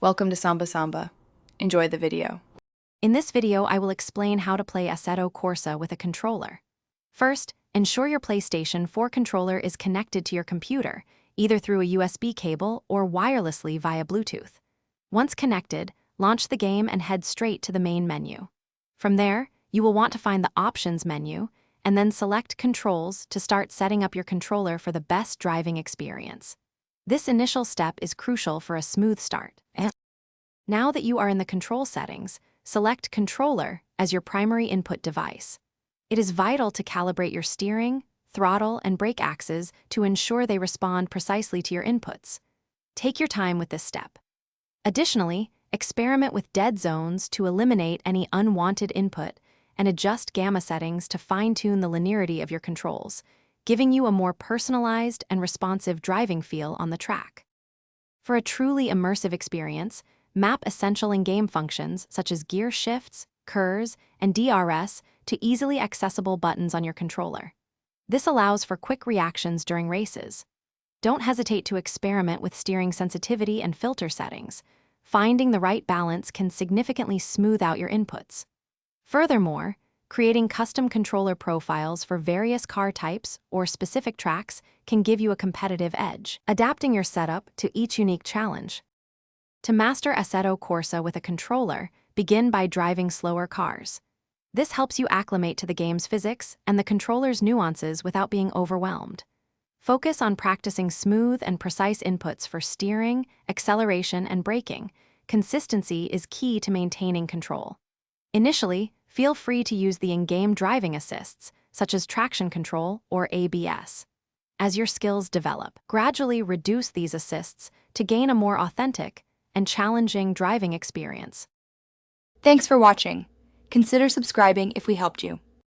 Welcome to Samba Samba. Enjoy the video. In this video, I will explain how to play Assetto Corsa with a controller. First, ensure your PlayStation 4 controller is connected to your computer, either through a USB cable or wirelessly via Bluetooth. Once connected, launch the game and head straight to the main menu. From there, you will want to find the Options menu, and then select Controls to start setting up your controller for the best driving experience. This initial step is crucial for a smooth start. Now that you are in the control settings, select Controller as your primary input device. It is vital to calibrate your steering, throttle, and brake axes to ensure they respond precisely to your inputs. Take your time with this step. Additionally, experiment with dead zones to eliminate any unwanted input and adjust gamma settings to fine-tune the linearity of your controls, giving you a more personalized and responsive driving feel on the track. For a truly immersive experience, map essential in-game functions such as gear shifts, KERS, and DRS to easily accessible buttons on your controller. This allows for quick reactions during races. Don't hesitate to experiment with steering sensitivity and filter settings. Finding the right balance can significantly smooth out your inputs. Furthermore, creating custom controller profiles for various car types or specific tracks can give you a competitive edge, adapting your setup to each unique challenge. To master Assetto Corsa with a controller, begin by driving slower cars. This helps you acclimate to the game's physics and the controller's nuances without being overwhelmed. Focus on practicing smooth and precise inputs for steering, acceleration, and braking. Consistency is key to maintaining control. Initially, feel free to use the in-game driving assists, such as traction control or ABS. As your skills develop, gradually reduce these assists to gain a more authentic and challenging driving experience. Thanks for watching. Consider subscribing if we helped you.